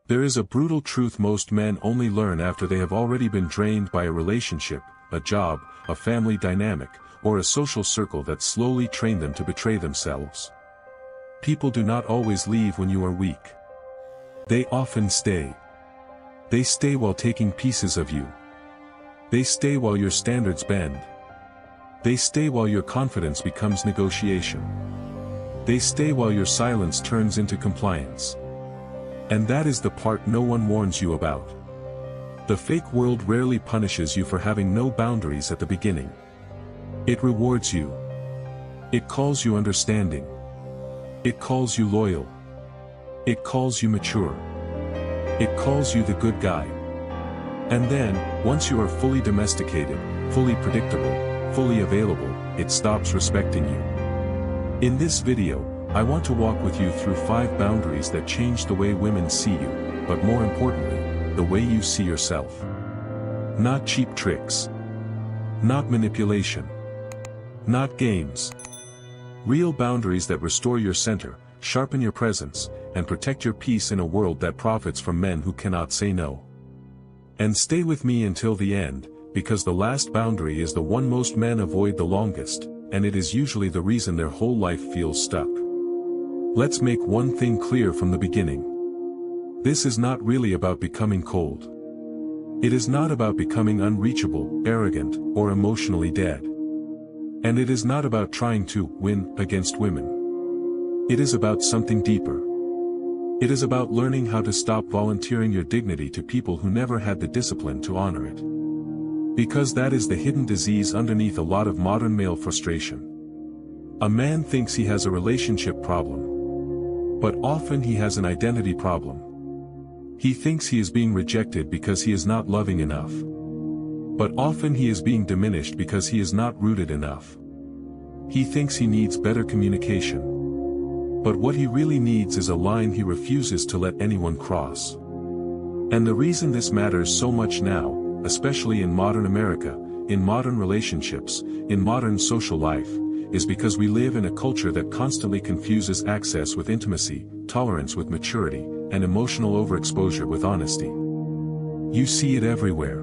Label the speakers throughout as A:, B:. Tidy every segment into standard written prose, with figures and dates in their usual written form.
A: There is a brutal truth most men only learn after they have already been drained by a relationship, a job, a family dynamic, or a social circle that slowly trained them to betray themselves. People do not always leave when you are weak. They often stay. They stay while taking pieces of you. They stay while your standards bend. They stay while your confidence becomes negotiation. They stay while your silence turns into compliance. And that is the part no one warns you about. The fake world rarely punishes you for having no boundaries at the beginning. It rewards you. It calls you understanding. It calls you loyal. It calls you mature. It calls you the good guy. And then, once you are fully domesticated, fully predictable, fully available, it stops respecting you. In this video, I want to walk with you through 5 boundaries that change the way women see you, but more importantly, the way you see yourself. Not cheap tricks. Not manipulation. Not games. Real boundaries that restore your center, sharpen your presence, and protect your peace in a world that profits from men who cannot say no. And stay with me until the end, because the last boundary is the one most men avoid the longest, and it is usually the reason their whole life feels stuck. Let's make one thing clear from the beginning. This is not really about becoming cold. It is not about becoming unreachable, arrogant, or emotionally dead. And it is not about trying to win against women. It is about something deeper. It is about learning how to stop volunteering your dignity to people who never had the discipline to honor it. Because that is the hidden disease underneath a lot of modern male frustration. A man thinks he has a relationship problem. But often he has an identity problem. He thinks he is being rejected because he is not loving enough. But often he is being diminished because he is not rooted enough. He thinks he needs better communication. But what he really needs is a line he refuses to let anyone cross. And the reason this matters so much now, especially in modern America, in modern relationships, in modern social life, is because we live in a culture that constantly confuses access with intimacy, tolerance with maturity, and emotional overexposure with honesty. You see it everywhere.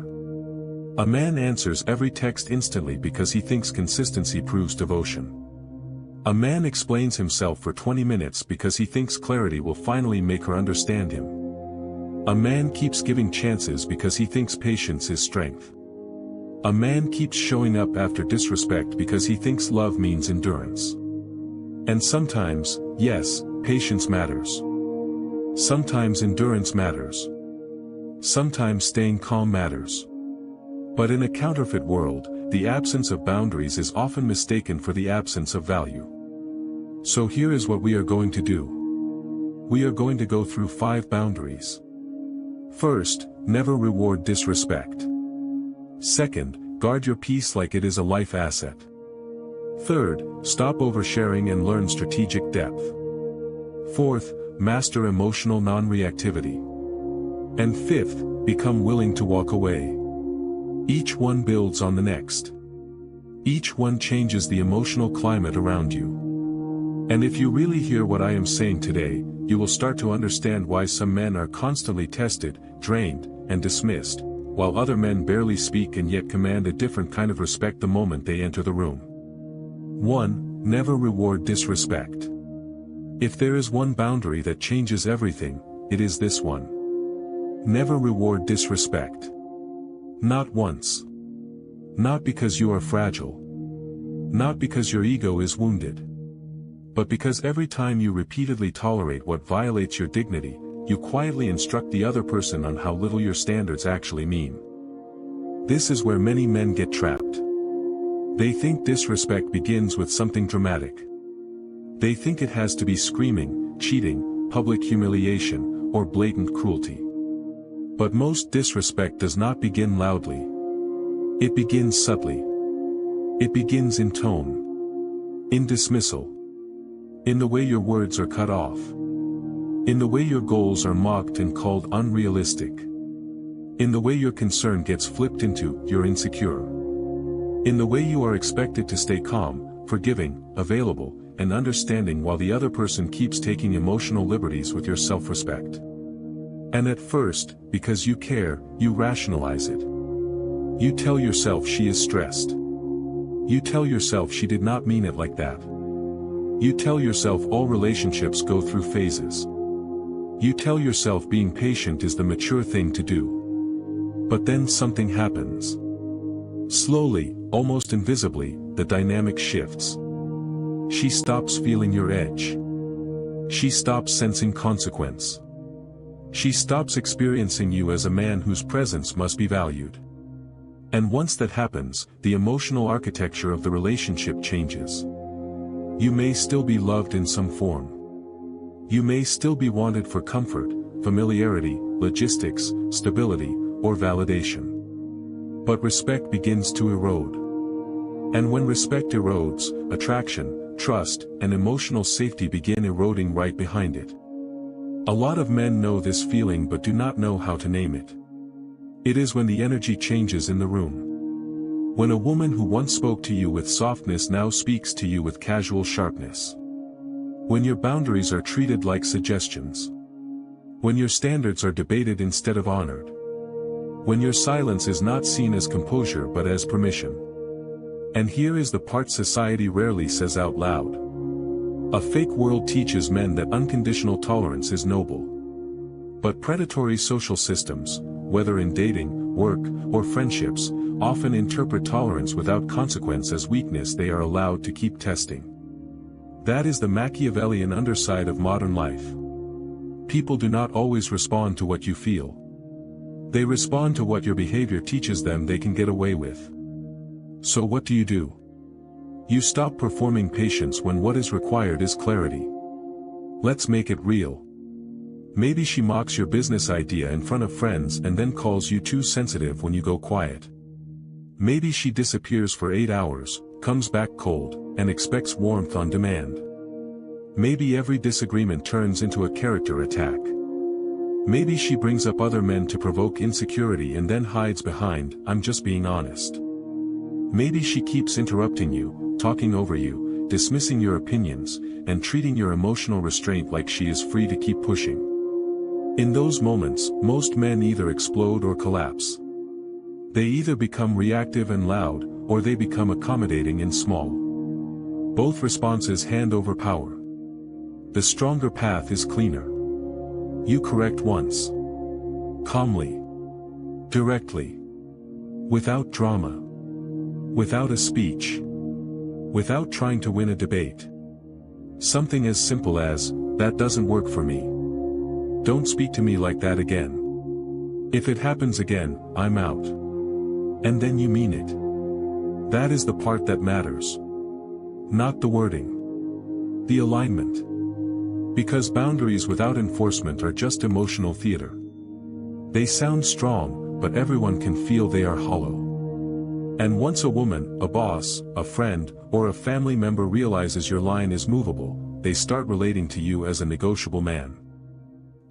A: A man answers every text instantly because he thinks consistency proves devotion. A man explains himself for 20 minutes because he thinks clarity will finally make her understand him. A man keeps giving chances because he thinks patience is strength. A man keeps showing up after disrespect because he thinks love means endurance. And sometimes, yes, patience matters. Sometimes endurance matters. Sometimes staying calm matters. But in a counterfeit world, the absence of boundaries is often mistaken for the absence of value. So here is what we are going to do. We are going to go through 5 boundaries. First, never reward disrespect. Second, guard your peace like it is a life asset. Third, stop oversharing and learn strategic depth. Fourth, master emotional non-reactivity. And fifth, become willing to walk away. Each one builds on the next. Each one changes the emotional climate around you. And if you really hear what I am saying today, you will start to understand why some men are constantly tested, drained, and dismissed, while other men barely speak and yet command a different kind of respect the moment they enter the room. 1. Never reward disrespect. If there is one boundary that changes everything, it is this one. Never reward disrespect. Not once. Not because you are fragile. Not because your ego is wounded. But because every time you repeatedly tolerate what violates your dignity, you quietly instruct the other person on how little your standards actually mean. This is where many men get trapped. They think disrespect begins with something dramatic. They think it has to be screaming, cheating, public humiliation, or blatant cruelty. But most disrespect does not begin loudly. It begins subtly. It begins in tone. In dismissal. In the way your words are cut off. In the way your goals are mocked and called unrealistic. In the way your concern gets flipped into, you're insecure. In the way you are expected to stay calm, forgiving, available, and understanding while the other person keeps taking emotional liberties with your self-respect. And at first, because you care, you rationalize it. You tell yourself she is stressed. You tell yourself she did not mean it like that. You tell yourself all relationships go through phases. You tell yourself being patient is the mature thing to do. But then something happens. Slowly, almost invisibly, the dynamic shifts. She stops feeling your edge. She stops sensing consequence. She stops experiencing you as a man whose presence must be valued. And once that happens, the emotional architecture of the relationship changes. You may still be loved in some form. You may still be wanted for comfort, familiarity, logistics, stability, or validation. But respect begins to erode. And when respect erodes, attraction, trust, and emotional safety begin eroding right behind it. A lot of men know this feeling but do not know how to name it. It is when the energy changes in the room. When a woman who once spoke to you with softness now speaks to you with casual sharpness. When your boundaries are treated like suggestions. When your standards are debated instead of honored. When your silence is not seen as composure but as permission. And here is the part society rarely says out loud. A fake world teaches men that unconditional tolerance is noble. But predatory social systems, whether in dating, work, or friendships, often interpret tolerance without consequence as weakness they are allowed to keep testing. That is the Machiavellian underside of modern life. People do not always respond to what you feel. They respond to what your behavior teaches them they can get away with. So what do? You stop performing patience when what is required is clarity. Let's make it real. Maybe she mocks your business idea in front of friends and then calls you too sensitive when you go quiet. Maybe she disappears for 8 hours, comes back cold, and expects warmth on demand. Maybe every disagreement turns into a character attack. Maybe she brings up other men to provoke insecurity and then hides behind, "I'm just being honest." Maybe she keeps interrupting you, talking over you, dismissing your opinions, and treating your emotional restraint like she is free to keep pushing. In those moments, most men either explode or collapse. They either become reactive and loud, or they become accommodating and small. Both responses hand over power. The stronger path is cleaner. You correct once. Calmly. Directly. Without drama. Without a speech. Without trying to win a debate. Something as simple as, "That doesn't work for me. Don't speak to me like that again. If it happens again, I'm out." And then you mean it. That is the part that matters. Not the wording. The alignment. Because boundaries without enforcement are just emotional theater. They sound strong, but everyone can feel they are hollow. And once a woman, a boss, a friend, or a family member realizes your line is movable, they start relating to you as a negotiable man.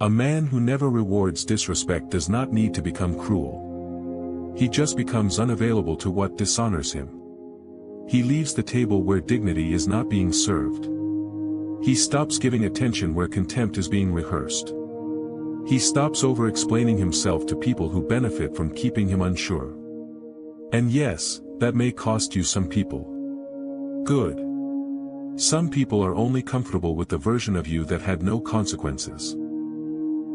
A: A man who never rewards disrespect does not need to become cruel. He just becomes unavailable to what dishonors him. He leaves the table where dignity is not being served. He stops giving attention where contempt is being rehearsed. He stops over-explaining himself to people who benefit from keeping him unsure. And yes, that may cost you some people. Good. Some people are only comfortable with the version of you that had no consequences.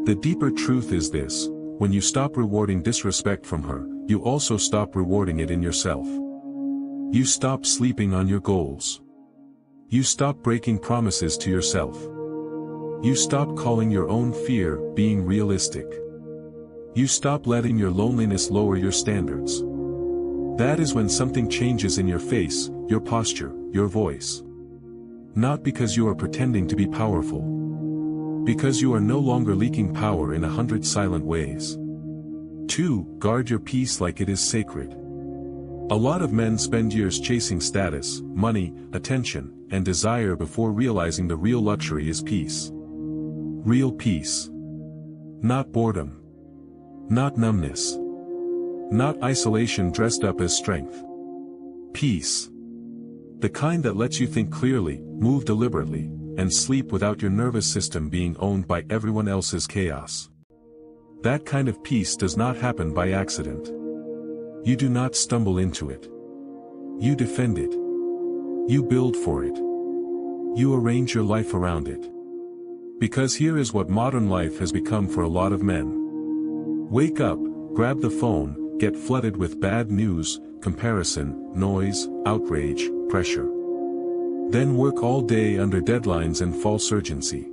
A: The deeper truth is this: when you stop rewarding disrespect from her, you also stop rewarding it in yourself. You stop sleeping on your goals. You stop breaking promises to yourself. You stop calling your own fear being realistic. You stop letting your loneliness lower your standards. That is when something changes in your face, your posture, your voice. Not because you are pretending to be powerful. Because you are no longer leaking power in 100 silent ways. 2. Guard your peace like it is sacred. A lot of men spend years chasing status, money, attention, and desire before realizing the real luxury is peace. Real peace. Not boredom. Not numbness. Not isolation dressed up as strength. Peace. The kind that lets you think clearly, move deliberately, and sleep without your nervous system being owned by everyone else's chaos. That kind of peace does not happen by accident. You do not stumble into it. You defend it. You build for it. You arrange your life around it. Because here is what modern life has become for a lot of men. Wake up, grab the phone, get flooded with bad news, comparison, noise, outrage, pressure. Then work all day under deadlines and false urgency.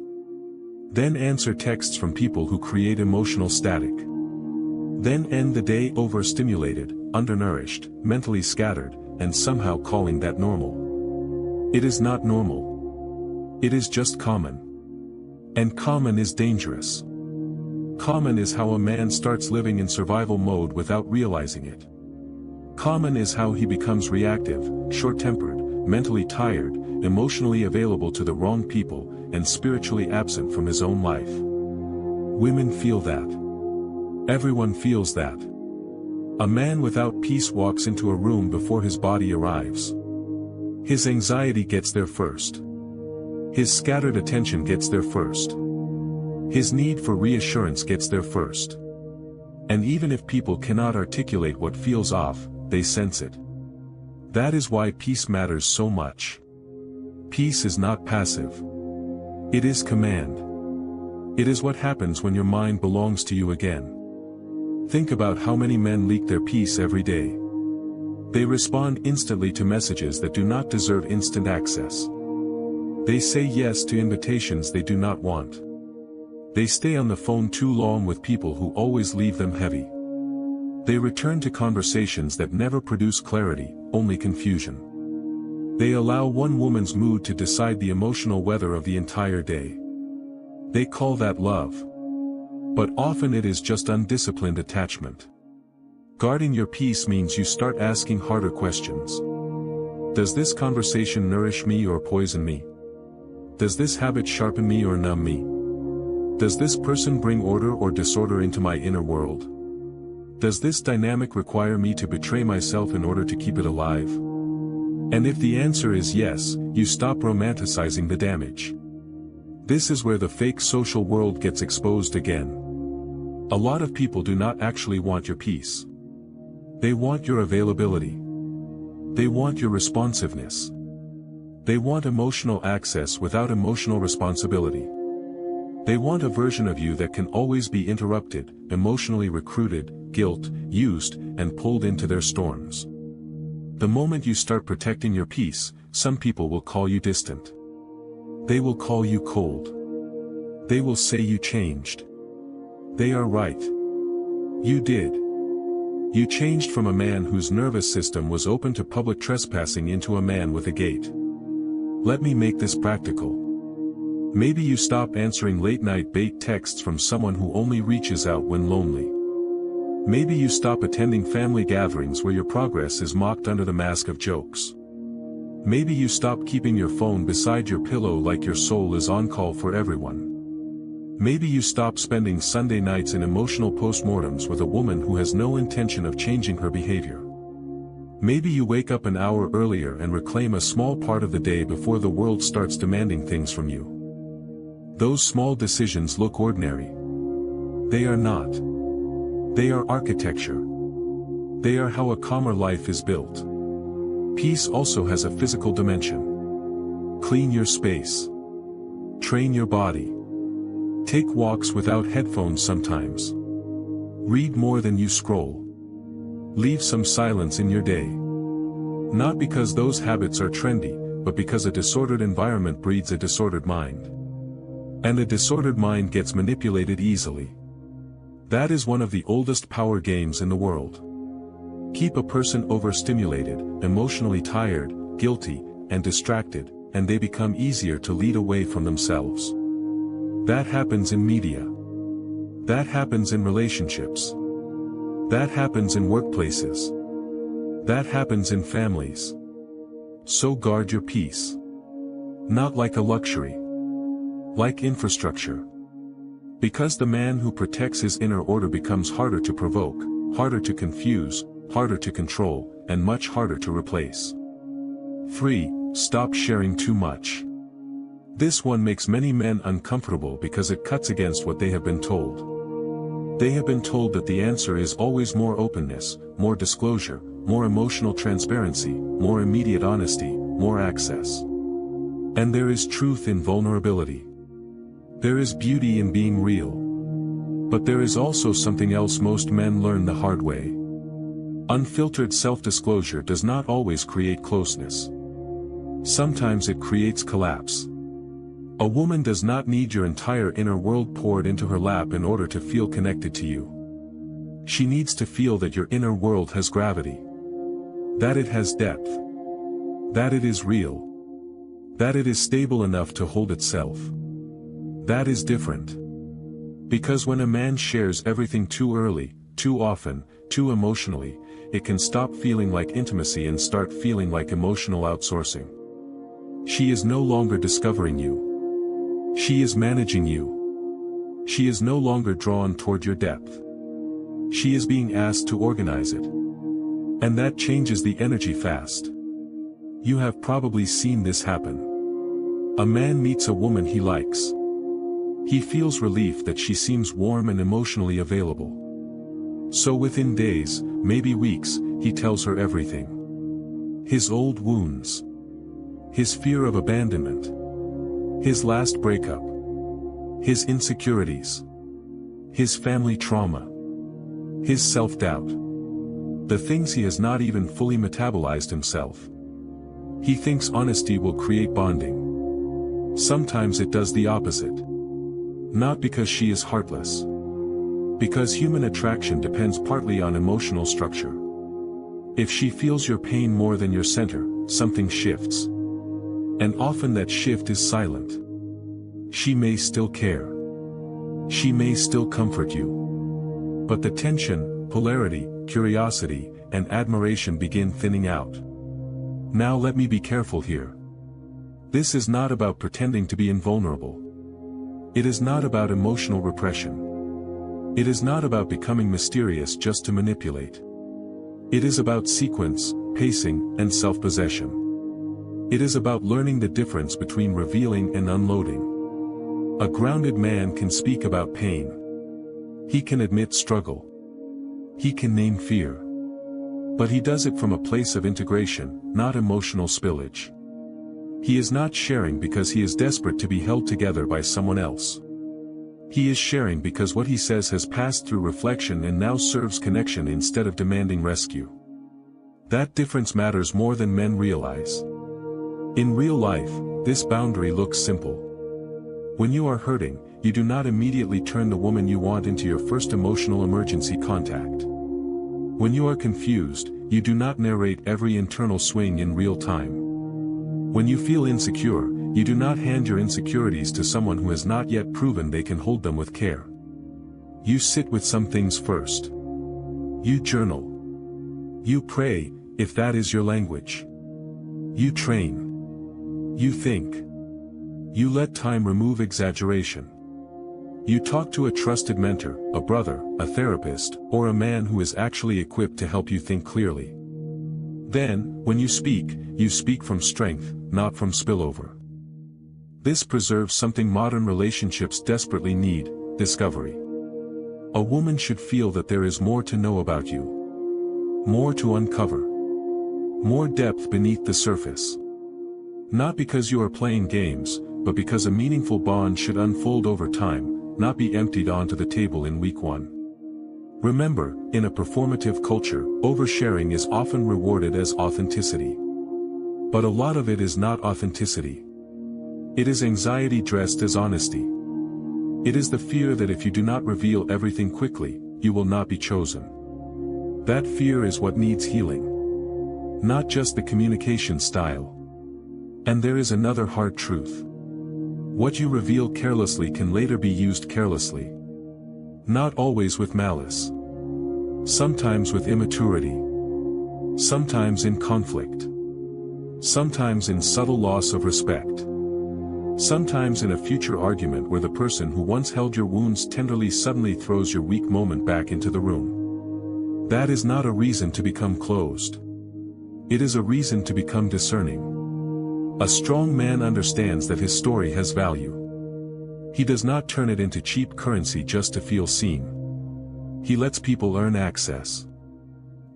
A: Then answer texts from people who create emotional static. Then end the day overstimulated, undernourished, mentally scattered, and somehow calling that normal. It is not normal. It is just common. And common is dangerous. Common is how a man starts living in survival mode without realizing it. Common is how he becomes reactive, short-tempered, mentally tired, emotionally available to the wrong people, and spiritually absent from his own life. Women feel that. Everyone feels that. A man without peace walks into a room before his body arrives. His anxiety gets there first. His scattered attention gets there first. His need for reassurance gets there first. And even if people cannot articulate what feels off, they sense it. That is why peace matters so much. Peace is not passive. It is command. It is what happens when your mind belongs to you again. Think about how many men leak their peace every day. They respond instantly to messages that do not deserve instant access. They say yes to invitations they do not want. They stay on the phone too long with people who always leave them heavy. They return to conversations that never produce clarity, only confusion. They allow one woman's mood to decide the emotional weather of the entire day. They call that love. But often it is just undisciplined attachment. Guarding your peace means you start asking harder questions. Does this conversation nourish me or poison me? Does this habit sharpen me or numb me? Does this person bring order or disorder into my inner world? Does this dynamic require me to betray myself in order to keep it alive? And if the answer is yes, you stop romanticizing the damage. This is where the fake social world gets exposed again. A lot of people do not actually want your peace. They want your availability. They want your responsiveness. They want emotional access without emotional responsibility. They want a version of you that can always be interrupted, emotionally recruited, guilt, used, and pulled into their storms. The moment you start protecting your peace, some people will call you distant. They will call you cold. They will say you changed. They are right. You did. You changed from a man whose nervous system was open to public trespassing into a man with a gate. Let me make this practical. Maybe you stop answering late-night bait texts from someone who only reaches out when lonely. Maybe you stop attending family gatherings where your progress is mocked under the mask of jokes. Maybe you stop keeping your phone beside your pillow like your soul is on call for everyone. Maybe you stop spending Sunday nights in emotional postmortems with a woman who has no intention of changing her behavior. Maybe you wake up an hour earlier and reclaim a small part of the day before the world starts demanding things from you. Those small decisions look ordinary. They are not. They are architecture. They are how a calmer life is built. Peace also has a physical dimension. Clean your space. Train your body. Take walks without headphones sometimes. Read more than you scroll. Leave some silence in your day. Not because those habits are trendy, but because a disordered environment breeds a disordered mind. And a disordered mind gets manipulated easily. That is one of the oldest power games in the world. Keep a person overstimulated, emotionally tired, guilty, and distracted, and they become easier to lead away from themselves. That happens in media. That happens in relationships. That happens in workplaces. That happens in families. So guard your peace. Not like a luxury. Like infrastructure. Because the man who protects his inner order becomes harder to provoke, harder to confuse, harder to control, and much harder to replace. 3. Stop sharing too much. This one makes many men uncomfortable because it cuts against what they have been told. They have been told that the answer is always more openness, more disclosure, more emotional transparency, more immediate honesty, more access. And there is truth in vulnerability. There is beauty in being real. But there is also something else most men learn the hard way. Unfiltered self-disclosure does not always create closeness. Sometimes it creates collapse. A woman does not need your entire inner world poured into her lap in order to feel connected to you. She needs to feel that your inner world has gravity. That it has depth. That it is real. That it is stable enough to hold itself. That is different. Because when a man shares everything too early, too often, too emotionally, it can stop feeling like intimacy and start feeling like emotional outsourcing. She is no longer discovering you. She is managing you. She is no longer drawn toward your depth. She is being asked to organize it. And that changes the energy fast. You have probably seen this happen. A man meets a woman he likes. He feels relief that she seems warm and emotionally available. So within days, maybe weeks, he tells her everything. His old wounds. His fear of abandonment. His last breakup. His insecurities. His family trauma. His self-doubt. The things he has not even fully metabolized himself. He thinks honesty will create bonding. Sometimes it does the opposite. Not because she is heartless. Because human attraction depends partly on emotional structure. If she feels your pain more than your center, something shifts. And often that shift is silent. She may still care. She may still comfort you. But the tension, polarity, curiosity, and admiration begin thinning out. Now let me be careful here. This is not about pretending to be invulnerable. It is not about emotional repression. It is not about becoming mysterious just to manipulate. It is about sequence, pacing, and self-possession. It is about learning the difference between revealing and unloading. A grounded man can speak about pain. He can admit struggle. He can name fear. But he does it from a place of integration, not emotional spillage. He is not sharing because he is desperate to be held together by someone else. He is sharing because what he says has passed through reflection and now serves connection instead of demanding rescue. That difference matters more than men realize. In real life, this boundary looks simple. When you are hurting, you do not immediately turn the woman you want into your first emotional emergency contact. When you are confused, you do not narrate every internal swing in real time. When you feel insecure, you do not hand your insecurities to someone who has not yet proven they can hold them with care. You sit with some things first. You journal. You pray, if that is your language. You train. You think. You let time remove exaggeration. You talk to a trusted mentor, a brother, a therapist, or a man who is actually equipped to help you think clearly. Then, when you speak from strength, not from spillover. This preserves something modern relationships desperately need: discovery. A woman should feel that there is more to know about you. More to uncover. More depth beneath the surface. Not because you are playing games, but because a meaningful bond should unfold over time, not be emptied onto the table in week one. Remember, in a performative culture, oversharing is often rewarded as authenticity. But a lot of it is not authenticity. It is anxiety dressed as honesty. It is the fear that if you do not reveal everything quickly, you will not be chosen. That fear is what needs healing. Not just the communication style. And there is another hard truth. What you reveal carelessly can later be used carelessly. Not always with malice. Sometimes with immaturity. Sometimes in conflict. Sometimes in subtle loss of respect. Sometimes in a future argument where the person who once held your wounds tenderly suddenly throws your weak moment back into the room. That is not a reason to become closed. It is a reason to become discerning. A strong man understands that his story has value. He does not turn it into cheap currency just to feel seen. He lets people earn access.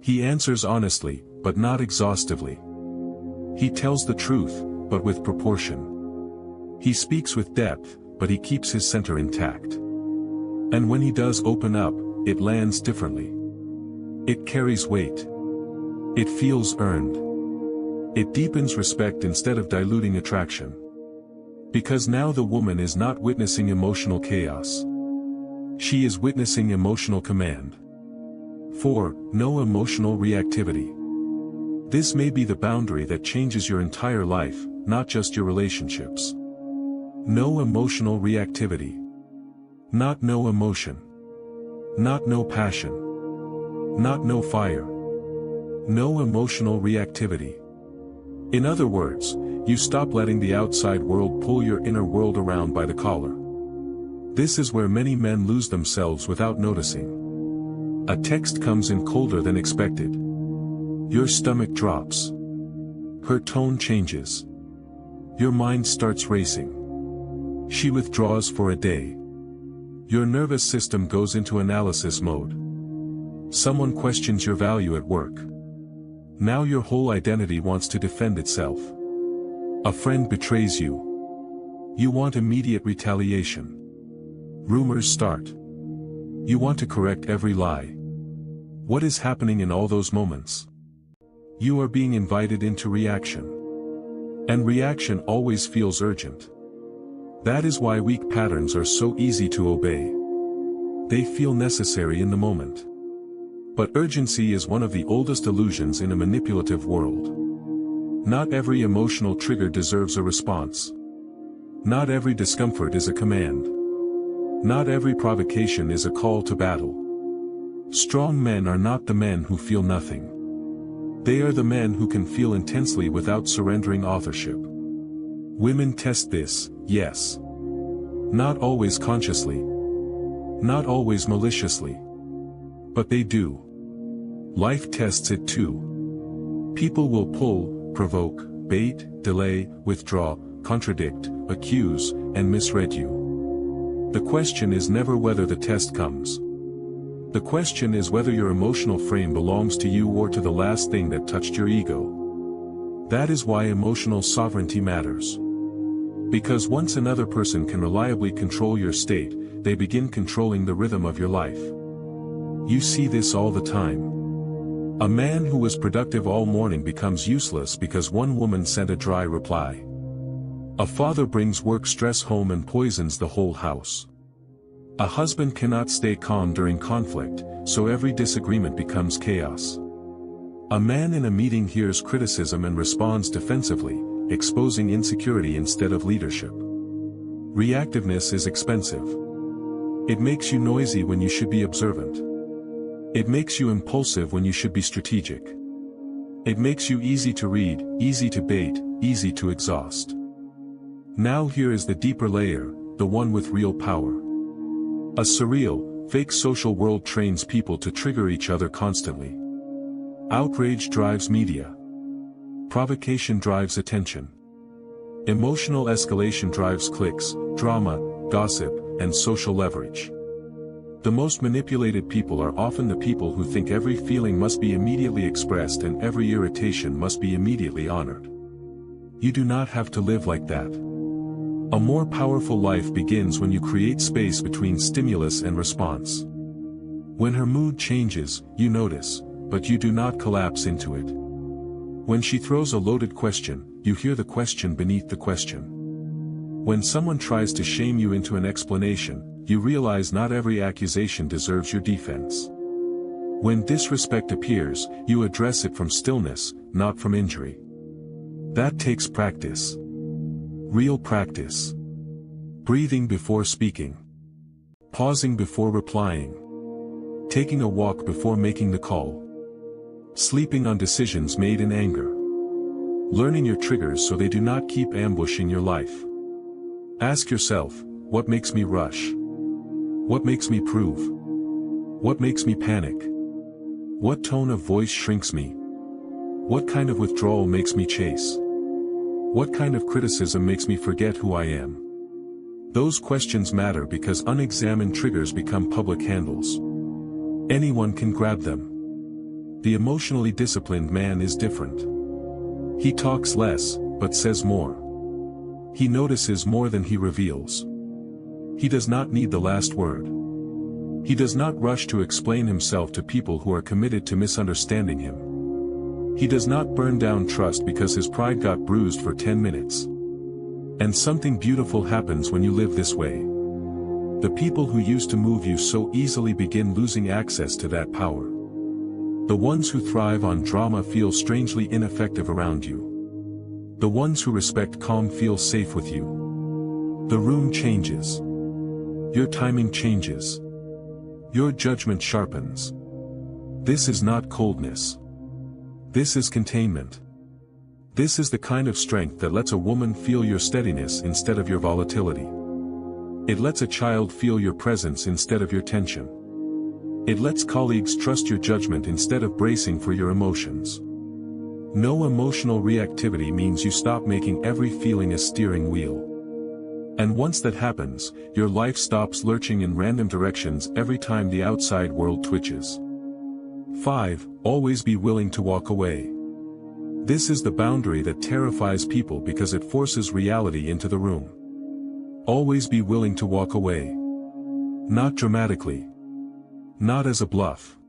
A: He answers honestly, but not exhaustively. He tells the truth, but with proportion. He speaks with depth, but he keeps his center intact. And when he does open up, it lands differently. It carries weight. It feels earned. It deepens respect instead of diluting attraction. Because now the woman is not witnessing emotional chaos. She is witnessing emotional command. 4. No emotional reactivity. This may be the boundary that changes your entire life, not just your relationships. No emotional reactivity. Not no emotion. Not no passion. Not no fire. No emotional reactivity. In other words, you stop letting the outside world pull your inner world around by the collar. This is where many men lose themselves without noticing. A text comes in colder than expected. Your stomach drops. Her tone changes. Your mind starts racing. She withdraws for a day. Your nervous system goes into analysis mode. Someone questions your value at work. Now your whole identity wants to defend itself. A friend betrays you. You want immediate retaliation. Rumors start. You want to correct every lie. What is happening in all those moments? You are being invited into reaction. And reaction always feels urgent. That is why weak patterns are so easy to obey. They feel necessary in the moment. But urgency is one of the oldest illusions in a manipulative world. Not every emotional trigger deserves a response. Not every discomfort is a command. Not every provocation is a call to battle. Strong men are not the men who feel nothing. They are the men who can feel intensely without surrendering authorship. Women test this, yes. Not always consciously. Not always maliciously. But they do. Life tests it too. People will pull, provoke, bait, delay, withdraw, contradict, accuse, and misread you. The question is never whether the test comes. The question is whether your emotional frame belongs to you or to the last thing that touched your ego. That is why emotional sovereignty matters. Because once another person can reliably control your state, they begin controlling the rhythm of your life. You see this all the time. A man who was productive all morning becomes useless because one woman sent a dry reply. A father brings work stress home and poisons the whole house. A husband cannot stay calm during conflict, so every disagreement becomes chaos. A man in a meeting hears criticism and responds defensively, exposing insecurity instead of leadership. Reactiveness is expensive. It makes you noisy when you should be observant. It makes you impulsive when you should be strategic. It makes you easy to read, easy to bait, easy to exhaust. Now here is the deeper layer, the one with real power. A surreal, fake social world trains people to trigger each other constantly. Outrage drives media. Provocation drives attention. Emotional escalation drives clicks, drama, gossip, and social leverage. The most manipulated people are often the people who think every feeling must be immediately expressed and every irritation must be immediately honored. You do not have to live like that. A more powerful life begins when you create space between stimulus and response. When her mood changes, you notice, but you do not collapse into it. When she throws a loaded question, you hear the question beneath the question. When someone tries to shame you into an explanation, you realize not every accusation deserves your defense. When disrespect appears, you address it from stillness, not from injury. That takes practice. Real practice. Breathing before speaking. Pausing before replying. Taking a walk before making the call. Sleeping on decisions made in anger. Learning your triggers so they do not keep ambushing your life. Ask yourself, what makes me rush? What makes me prove? What makes me panic? What tone of voice shrinks me? What kind of withdrawal makes me chase? What kind of criticism makes me forget who I am? Those questions matter because unexamined triggers become public handles. Anyone can grab them. The emotionally disciplined man is different. He talks less, but says more. He notices more than he reveals. He does not need the last word. He does not rush to explain himself to people who are committed to misunderstanding him. He does not burn down trust because his pride got bruised for 10 minutes. And something beautiful happens when you live this way. The people who used to move you so easily begin losing access to that power. The ones who thrive on drama feel strangely ineffective around you. The ones who respect calm feel safe with you. The room changes. Your timing changes. Your judgment sharpens. This is not coldness. This is containment. This is the kind of strength that lets a woman feel your steadiness instead of your volatility. It lets a child feel your presence instead of your tension. It lets colleagues trust your judgment instead of bracing for your emotions. No emotional reactivity means you stop making every feeling a steering wheel. And once that happens, your life stops lurching in random directions every time the outside world twitches. 5. Always be willing to walk away. This is the boundary that terrifies people because it forces reality into the room. Always be willing to walk away. Not dramatically. Not as a bluff.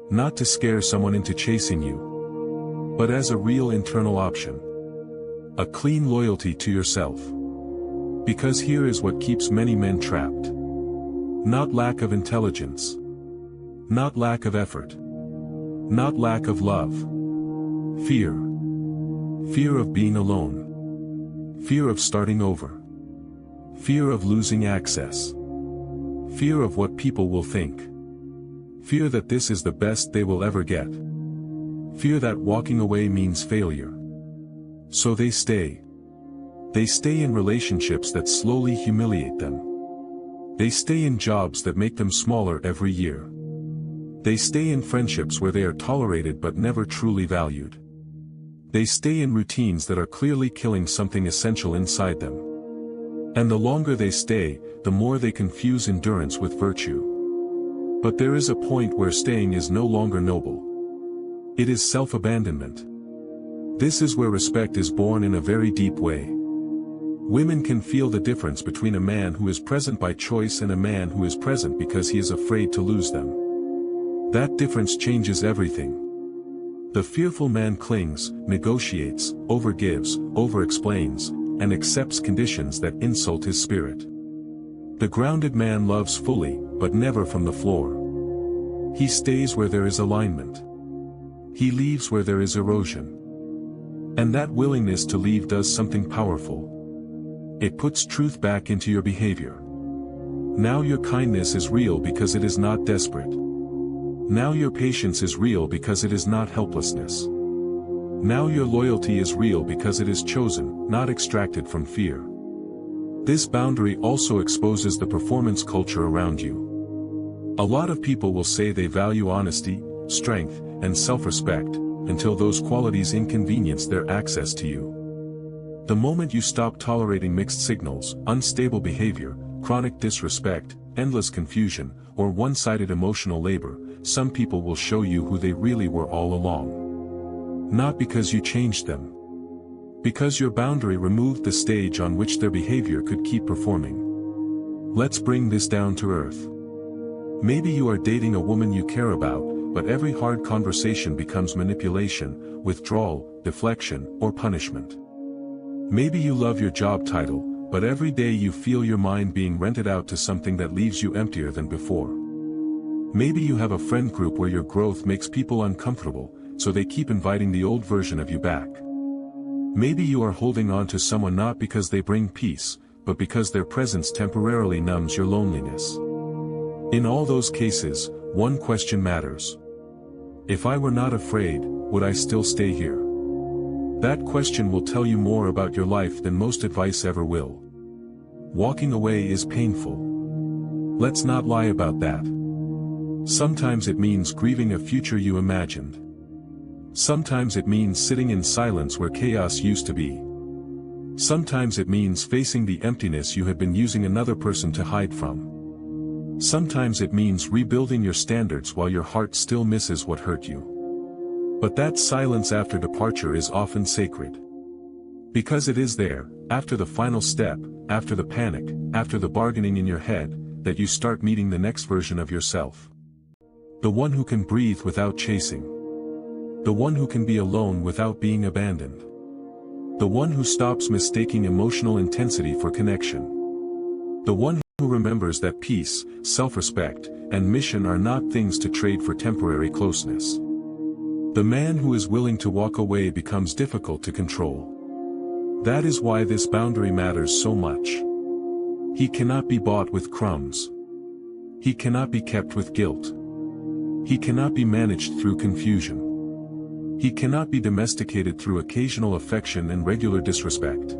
A: Not to scare someone into chasing you. But as a real internal option. A clean loyalty to yourself. Because here is what keeps many men trapped. Not lack of intelligence. Not lack of effort. Not lack of love. Fear. Fear of being alone. Fear of starting over. Fear of losing access. Fear of what people will think. Fear that this is the best they will ever get. Fear that walking away means failure. So they stay. They stay in relationships that slowly humiliate them. They stay in jobs that make them smaller every year. They stay in friendships where they are tolerated but never truly valued. They stay in routines that are clearly killing something essential inside them. And the longer they stay, the more they confuse endurance with virtue. But there is a point where staying is no longer noble. It is self-abandonment. This is where respect is born in a very deep way. Women can feel the difference between a man who is present by choice and a man who is present because he is afraid to lose them. That difference changes everything. The fearful man clings, negotiates, overgives, overexplains, and accepts conditions that insult his spirit. The grounded man loves fully, but never from the floor. He stays where there is alignment. He leaves where there is erosion. And that willingness to leave does something powerful. It puts truth back into your behavior. Now your kindness is real because it is not desperate. Now your patience is real because it is not helplessness. Now your loyalty is real because it is chosen, not extracted from fear. This boundary also exposes the performance culture around you. A lot of people will say they value honesty, strength, and self-respect, until those qualities inconvenience their access to you. The moment you stop tolerating mixed signals, unstable behavior, chronic disrespect, endless confusion, or one-sided emotional labor, some people will show you who they really were all along. Not because you changed them. Because your boundary removed the stage on which their behavior could keep performing. Let's bring this down to earth. Maybe you are dating a woman you care about, but every hard conversation becomes manipulation, withdrawal, deflection, or punishment. Maybe you love your job title, but every day you feel your mind being rented out to something that leaves you emptier than before. Maybe you have a friend group where your growth makes people uncomfortable, so they keep inviting the old version of you back. Maybe you are holding on to someone not because they bring peace, but because their presence temporarily numbs your loneliness. In all those cases, one question matters. If I were not afraid, would I still stay here? That question will tell you more about your life than most advice ever will. Walking away is painful. Let's not lie about that. Sometimes it means grieving a future you imagined. Sometimes it means sitting in silence where chaos used to be. Sometimes it means facing the emptiness you had been using another person to hide from. Sometimes it means rebuilding your standards while your heart still misses what hurt you. But that silence after departure is often sacred. Because it is there, after the final step, after the panic, after the bargaining in your head, that you start meeting the next version of yourself. The one who can breathe without chasing. The one who can be alone without being abandoned. The one who stops mistaking emotional intensity for connection. The one who remembers that peace, self-respect, and mission are not things to trade for temporary closeness. The man who is willing to walk away becomes difficult to control. That is why this boundary matters so much. He cannot be bought with crumbs. He cannot be kept with guilt. He cannot be managed through confusion. He cannot be domesticated through occasional affection and regular disrespect.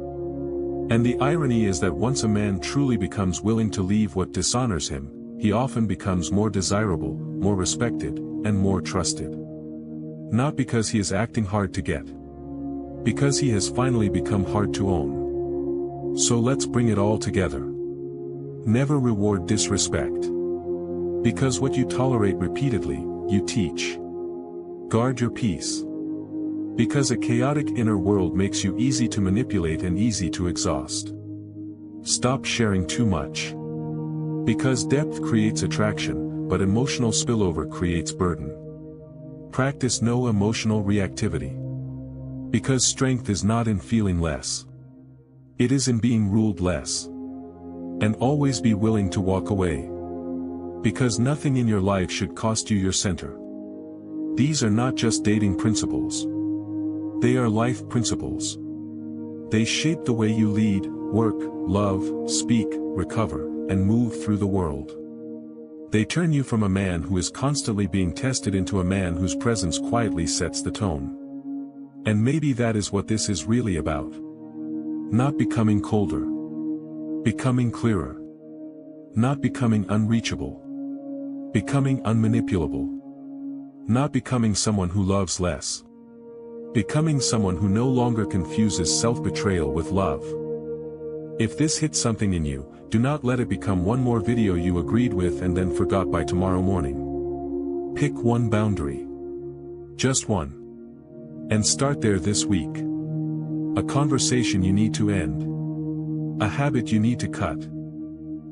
A: And the irony is that once a man truly becomes willing to leave what dishonors him, he often becomes more desirable, more respected, and more trusted. Not because he is acting hard to get. Because he has finally become hard to own. So let's bring it all together. Never reward disrespect. Because what you tolerate repeatedly, you teach. Guard your peace. Because a chaotic inner world makes you easy to manipulate and easy to exhaust. Stop sharing too much. Because depth creates attraction, but emotional spillover creates burden. Practice no emotional reactivity. Because strength is not in feeling less. It is in being ruled less. And always be willing to walk away. Because nothing in your life should cost you your center. These are not just dating principles. They are life principles. They shape the way you lead, work, love, speak, recover, and move through the world. They turn you from a man who is constantly being tested into a man whose presence quietly sets the tone. And maybe that is what this is really about. Not becoming colder. Becoming clearer. Not becoming unreachable. Becoming unmanipulable. Not becoming someone who loves less. Becoming someone who no longer confuses self-betrayal with love. If this hits something in you, do not let it become one more video you agreed with and then forgot by tomorrow morning. Pick one boundary. Just one. And start there this week. A conversation you need to end. A habit you need to cut.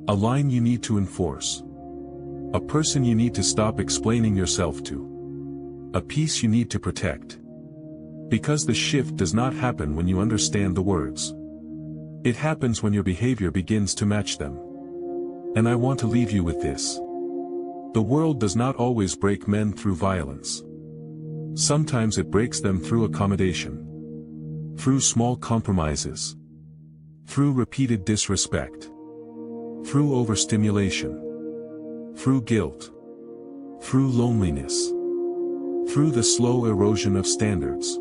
A: A line you need to enforce. A person you need to stop explaining yourself to. A peace you need to protect. Because the shift does not happen when you understand the words. It happens when your behavior begins to match them. And I want to leave you with this. The world does not always break men through violence. Sometimes it breaks them through accommodation. Through small compromises. Through repeated disrespect. Through overstimulation. Through guilt. Through loneliness. Through the slow erosion of standards.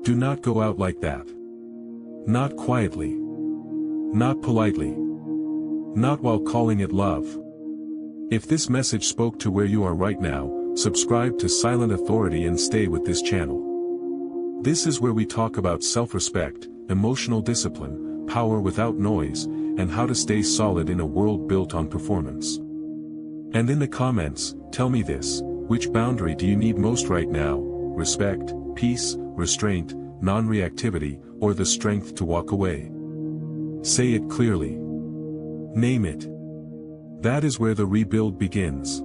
A: Do not go out like that. Not quietly. Not politely. Not while calling it love. If this message spoke to where you are right now, subscribe to Silent Authority and stay with this channel. This is where we talk about self-respect, emotional discipline, power without noise, and how to stay solid in a world built on performance. And in the comments, tell me this, which boundary do you need most right now? Respect, peace, restraint, non-reactivity, or the strength to walk away? Say it clearly. Name it. That is where the rebuild begins.